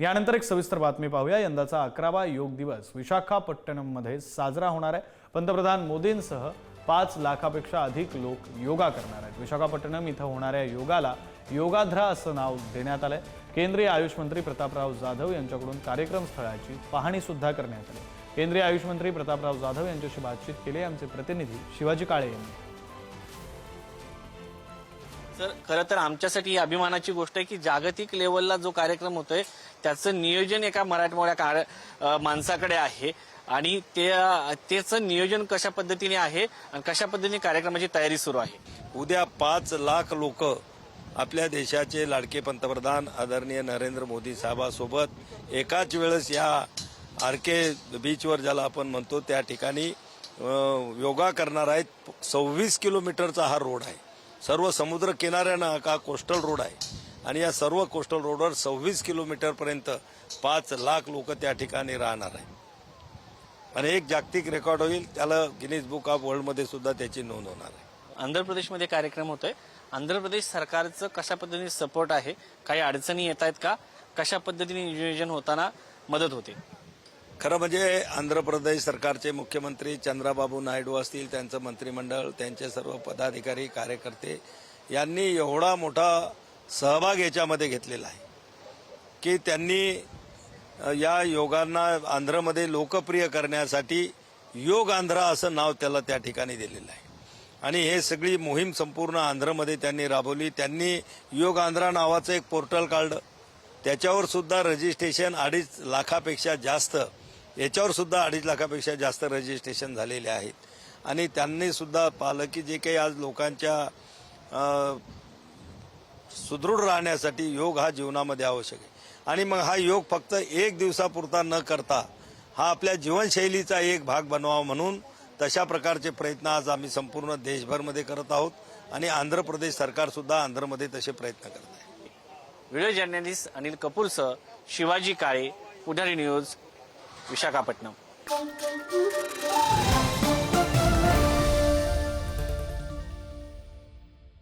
यानंतर एक सविस्तर बातमी पाहूया। यंदाचा 11वा योग दिवस विशाखापट्टणममध्ये साजरा होणार आहे। पंतप्रधान मोदींसह 5 लाखापेक्षा अधिक लोक योगा करणार आहेत। विशाखापट्टणम इथं होणाऱ्या योगाला योगाध्रा असं नाव देण्यात आलंय। केंद्रीय आयुष मंत्री प्रतापराव जाधव यांच्याकडून कार्यक्रम स्थळाची पाहणी सुद्धा करण्यात आली। केंद्रीय आयुष मंत्री प्रतापराव जाधव यांच्याशी बातचीत केली आमचे प्रतिनिधी शिवाजी काळे यांनी। सर, खरं तर आमच्यासाठी ही अभिमानाची गोष्ट आहे की जागतिक लेवलला जो कार्यक्रम होतोय त्याचं नियोजन एका मराठमोळ्या माणसाकडे आहे आणि त्याचं नियोजन कशा पद्धतीने आहे आणि कशा पद्धतीने कार्यक्रमाची तयारी सुरू आहे। उद्या 5 लाख लोक आपल्या देशाचे लाडके पंतप्रधान आदरणीय नरेंद्र मोदी साहेबांसोबत एकाच वेळेस या आरके बीचवर ज्याला आपण म्हणतो त्या ठिकाणी योगा करणार आहेत। 26 किलोमीटरचा हा रोड आहे। सर्व समुद्र किनाऱ्यानं का कोस्टल रोड आहे आणि या सर्व कोस्टल रोडवर 26 किलोमीटरपर्यंत 5 लाख लोक त्या ठिकाणी राहणार आहेत आणि एक जागतिक रेकॉर्ड होईल। त्याला गिनीज बुक ऑफ वर्ल्डमध्ये सुद्धा त्याची नोंद होणार आहे। आंध्र प्रदेशमध्ये कार्यक्रम होतोय। आंध्र प्रदेश सरकारचं कशा पद्धतीने सपोर्ट आहे, काही अडचणी येत आहेत का, कशा पद्धतीने नियोजन होताना मदत होते? खरं म्हणजे आंध्र प्रदेश सरकारचे मुख्यमंत्री चंद्राबाबू नायडू असतील, त्यांचं मंत्रिमंडळ, त्यांचे सर्व पदाधिकारी कार्यकर्ते यांनी एवढा मोठा सहभाग याच्यामध्ये घेतलेला आहे की त्यांनी या योगांना आंध्रमध्ये लोकप्रिय करण्यासाठी योग आंध्रा असं नाव त्याला त्या ठिकाणी दिलेलं आहे आणि हे सगळी मोहीम संपूर्ण आंध्रमध्ये त्यांनी राबवली। त्यांनी योग आंध्रा नावाचं एक पोर्टल काढलं, त्याच्यावर सुद्धा रजिस्ट्रेशन 2.5 लाखापेक्षा जास्त, याच्यावर सुद्धा 2.5 लाखापेक्षा जास्त रजिस्ट्रेशन झालेले आहेत आणि त्यांनी सुद्धा पाहिलं की जे काही आज लोकांच्या सुदृढ राहण्यासाठी योग हा जीवनामध्ये आवश्यक आहे आणि मग हा योग फक्त एक दिवसापुरता न करता हा आपल्या जीवनशैलीचा एक भाग बनवावा म्हणून तशा प्रकारचे प्रयत्न आज आम्ही संपूर्ण देशभरमध्ये करत आहोत आणि आंध्र प्रदेश सरकार सुद्धा आंध्रमध्ये तसे प्रयत्न करत आहे। व्हिडिओ जर्नलिस्ट अनिल कपूरसह शिवाजी काळे, पुढारी न्यूज, विशाखापट्टणम।